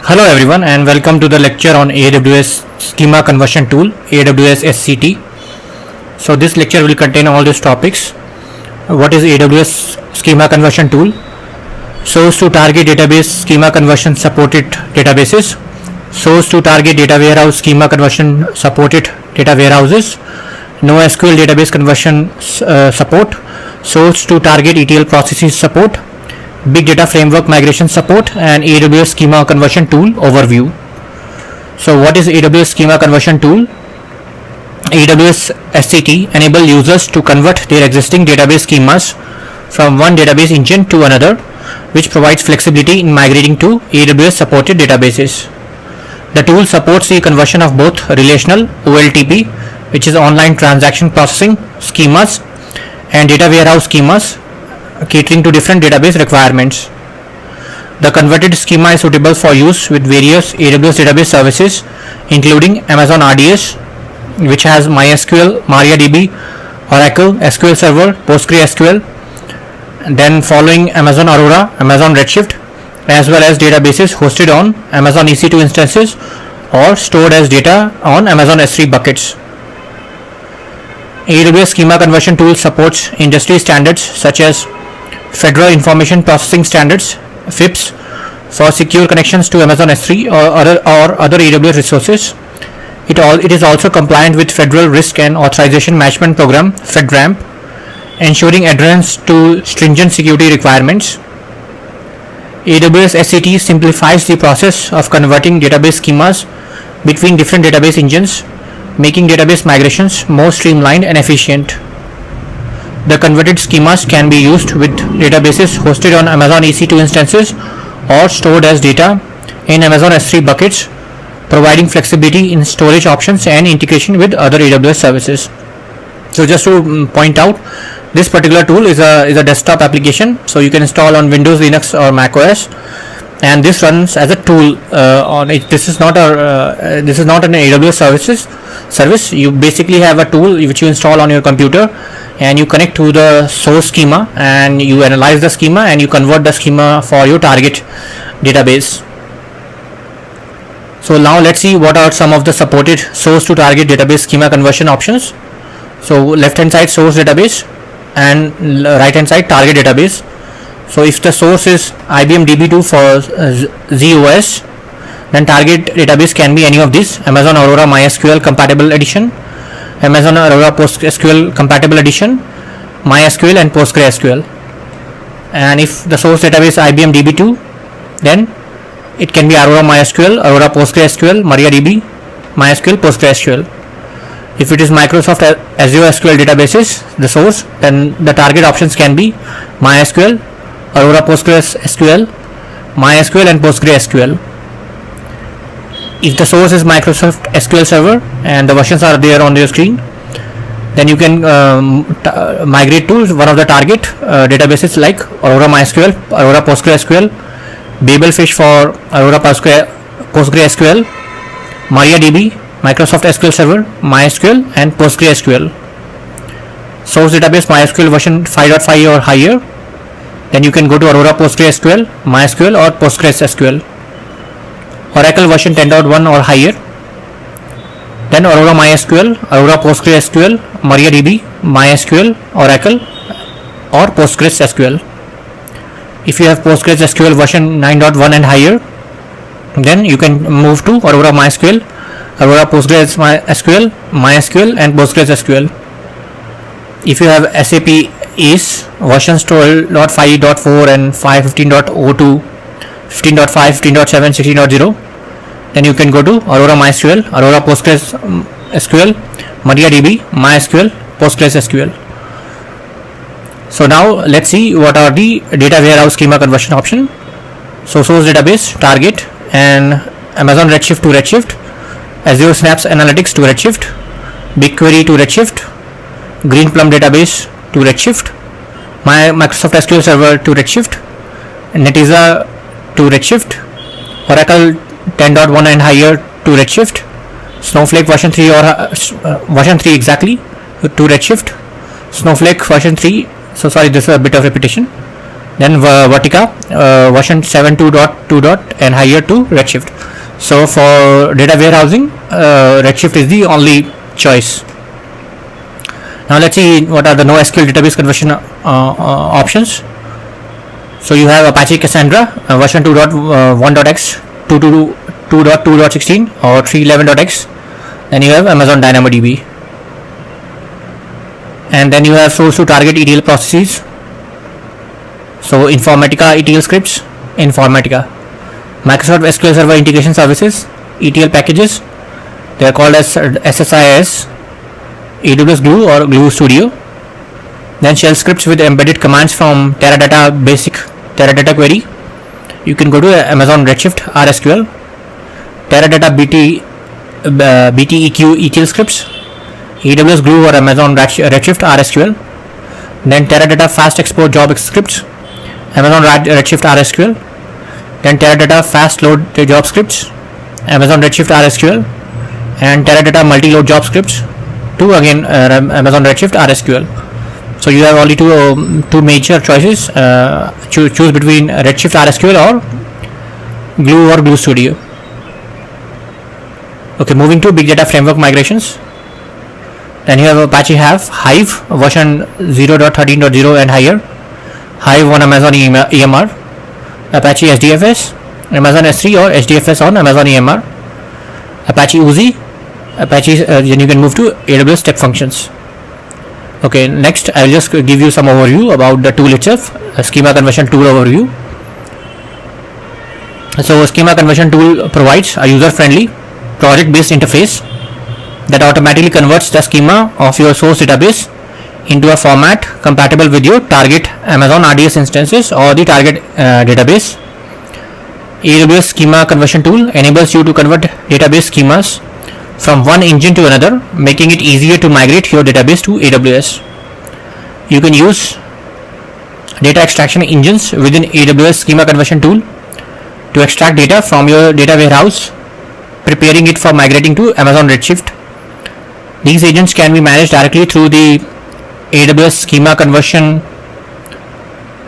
Hello everyone and welcome to the lecture on AWS Schema Conversion Tool, AWS SCT. So this lecture will contain all these topics. What is AWS Schema Conversion Tool? Source to target database schema conversion supported databases. Source to target data warehouse schema conversion supported data warehouses. NoSQL database conversion support. Source to target ETL processes support. Big data framework migration support, and AWS schema conversion tool overview. So what is AWS schema conversion tool? AWS SCT enable users to convert their existing database schemas from one database engine to another, which provides flexibility in migrating to AWS supported databases. The tool supports the conversion of both relational OLTP, which is online transaction processing schemas, and data warehouse schemas, catering to different database requirements. The converted schema is suitable for use with various AWS database services, including Amazon RDS, which has MySQL, MariaDB, Oracle, SQL Server, PostgreSQL, and then following Amazon Aurora, Amazon Redshift, as well as databases hosted on Amazon EC2 instances or stored as data on Amazon S3 buckets. AWS Schema Conversion Tool supports industry standards such as Federal Information Processing Standards (FIPS) for secure connections to Amazon S3 or other AWS resources. It is also compliant with Federal Risk and Authorization Management Program (FedRAMP), ensuring adherence to stringent security requirements. AWS SCT simplifies the process of converting database schemas between different database engines, making database migrations more streamlined and efficient. The converted schemas can be used with databases hosted on Amazon EC2 instances or stored as data in Amazon S3 buckets, providing flexibility in storage options and integration with other AWS services. So just to point out, this particular tool is a desktop application, so you can install on Windows, Linux or Mac OS, and this runs as a tool on it. This is not an AWS service. You basically have a tool which you install on your computer, and you connect to the source schema, and you analyze the schema, and you convert the schema for your target database. So now let's see what are some of the supported source to target database schema conversion options. So left hand side source database and right hand side target database. So if the source is IBM DB2 for ZOS, then target database can be any of these: Amazon Aurora MySQL compatible edition, Amazon Aurora PostgreSQL compatible edition, MySQL and PostgreSQL. And if the source database IBM DB2, then it can be Aurora MySQL, Aurora PostgreSQL, MariaDB, MySQL, PostgreSQL. If it is Microsoft Azure SQL databases, the source, then the target options can be MySQL, Aurora PostgreSQL, MySQL and PostgreSQL. If the source is Microsoft SQL Server and the versions are there on your screen, then you can migrate to one of the target databases like Aurora MySQL, Aurora PostgreSQL, Babelfish for Aurora PostgreSQL, MariaDB, Microsoft SQL Server, MySQL and PostgreSQL. Source database MySQL version 5.5 or higher, then you can go to Aurora PostgreSQL, MySQL or PostgreSQL. Oracle version 10.1 or higher, then Aurora MySQL, Aurora PostgreSQL, MariaDB, MySQL, Oracle or PostgreSQL. If you have PostgreSQL version 9.1 and higher, then you can move to Aurora MySQL, Aurora PostgreSQL, MySQL and PostgreSQL. If you have SAP ACE versions 12.5.4 and 5.15.02, 15.5, 15.7, 16.0, then you can go to Aurora MySQL, Aurora PostgreSQL, MariaDB, MySQL, PostgreSQL. So now let's see what are the data warehouse schema conversion option. So source database, target, and Amazon Redshift to Redshift, Azure Synapse Analytics to Redshift, BigQuery to Redshift, Greenplum database to Redshift, Microsoft SQL Server to Redshift, Netezza to Redshift, Oracle 10.1 and higher to Redshift, Snowflake version 3 or version 3 exactly to Redshift, Snowflake version 3. So sorry, this is a bit of repetition. then Vertica version 7.2.2 and higher to Redshift. So for data warehousing, Redshift is the only choice. Now let's see what are the NoSQL database conversion options. So you have Apache Cassandra version 2.1.x, 2.2.16 or 3.11.x. Then you have Amazon DynamoDB. And then you have source to target ETL processes. So Informatica ETL scripts, Informatica. Microsoft SQL Server Integration Services, ETL packages. They are called as SSIS, AWS Glue or Glue Studio. Then shell scripts with embedded commands from Teradata Basic Teradata Query. You can go to Amazon Redshift RSQL, Teradata BTEQ ETL scripts, AWS Glue or Amazon Redshift RSQL. Then Teradata Fast Export Job scripts, Amazon Redshift RSQL. Then Teradata Fast Load Job scripts, Amazon Redshift RSQL. And Teradata Multi-Load Job scripts to again Amazon Redshift RSQL. So you have only two major choices. Choose between Redshift RSQL or Glue or Glue Studio. Okay, moving to big data framework migrations. Then you have Apache Hive version 0.13.0 and higher. Hive on Amazon EMR. Apache SDFS, Amazon S3 or SDFS on Amazon EMR. Apache Uzi. Apache, then you can move to AWS Step Functions. Okay, next I'll just give you some overview about the tool itself. Schema conversion tool overview. So Schema conversion tool provides a user-friendly project-based interface that automatically converts the schema of your source database into a format compatible with your target Amazon RDS instances or the target database. AWS Schema conversion tool enables you to convert database schemas from one engine to another, making it easier to migrate your database to AWS. You can use data extraction engines within AWS Schema conversion tool to extract data from your data warehouse, preparing it for migrating to Amazon Redshift. These agents can be managed directly through the AWS Schema conversion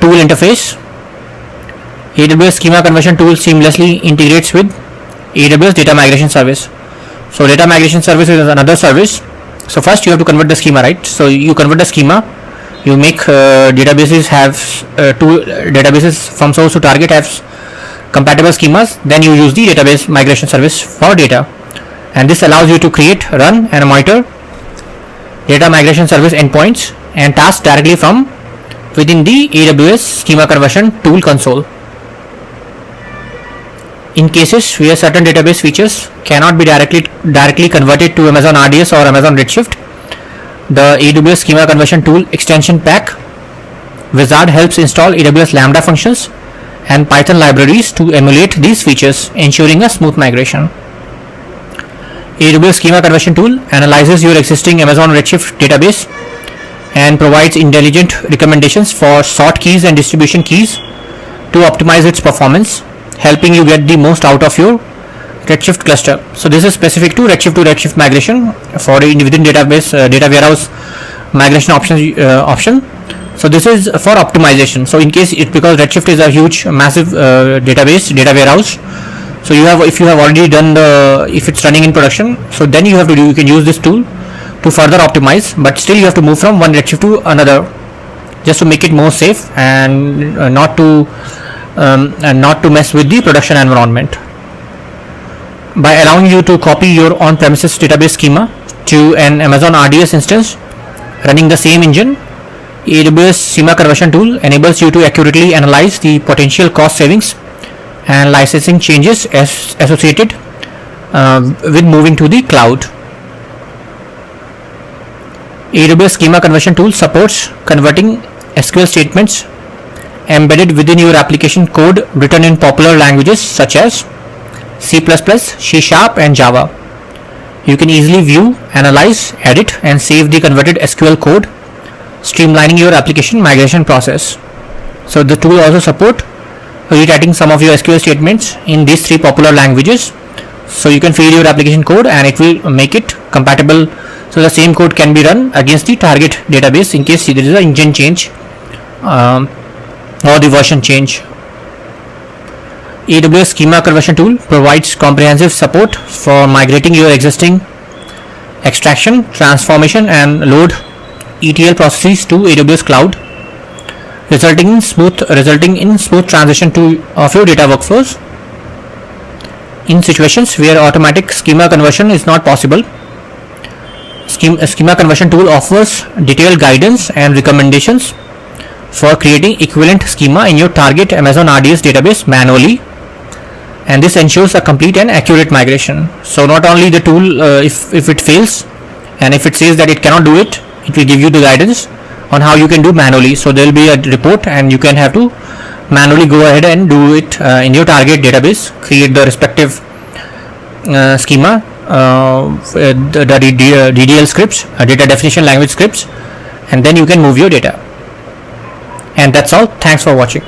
tool interface. AWS Schema conversion tool seamlessly integrates with AWS data migration service. So data migration service is another service. So first you have to convert the schema, right? So you convert the schema, you make databases have two databases from source to target have compatible schemas. Then you use the database migration service for data, and this allows you to create, run and monitor data migration service endpoints and tasks directly from within the AWS Schema conversion tool console. In cases where certain database features cannot be directly converted to Amazon RDS or Amazon Redshift, the AWS Schema conversion tool extension pack wizard helps install AWS Lambda functions and Python libraries to emulate these features, ensuring a smooth migration. AWS Schema conversion tool analyzes your existing Amazon Redshift database and provides intelligent recommendations for sort keys and distribution keys to optimize its performance, helping you get the most out of your Redshift cluster. So this is specific to Redshift migration for within database data warehouse migration option. So this is for optimization. So in case because Redshift is a huge massive database data warehouse, so if you have already done if it's running in production, so then you can use this tool to further optimize, but still you have to move from one Redshift to another just to make it more safe and not to mess with the production environment. By allowing you to copy your on-premises database schema to an Amazon RDS instance running the same engine, AWS Schema conversion tool enables you to accurately analyze the potential cost savings and licensing changes associated with moving to the cloud. AWS Schema conversion tool supports converting SQL statements embedded within your application code written in popular languages such as C++, C# and Java. You can easily view, analyze, edit and save the converted SQL code, streamlining your application migration process. So the tool also supports rewriting some of your SQL statements in these three popular languages. So you can feed your application code and it will make it compatible, so the same code can be run against the target database in case there is an engine change or the version change. AWS Schema Conversion Tool provides comprehensive support for migrating your existing extraction, transformation and load ETL processes to AWS Cloud, resulting in smooth transition of your data workflows. In situations where automatic schema conversion is not possible, Schema Conversion Tool offers detailed guidance and recommendations for creating equivalent schema in your target Amazon RDS database manually, and this ensures a complete and accurate migration. So not only the tool, if it fails and if it says that it cannot do it, it will give you the guidance on how you can do manually. So there will be a report and you can have to manually go ahead and do it in your target database, create the respective schema, the DDL scripts, data definition language scripts, and then you can move your data. And that's all. Thanks for watching.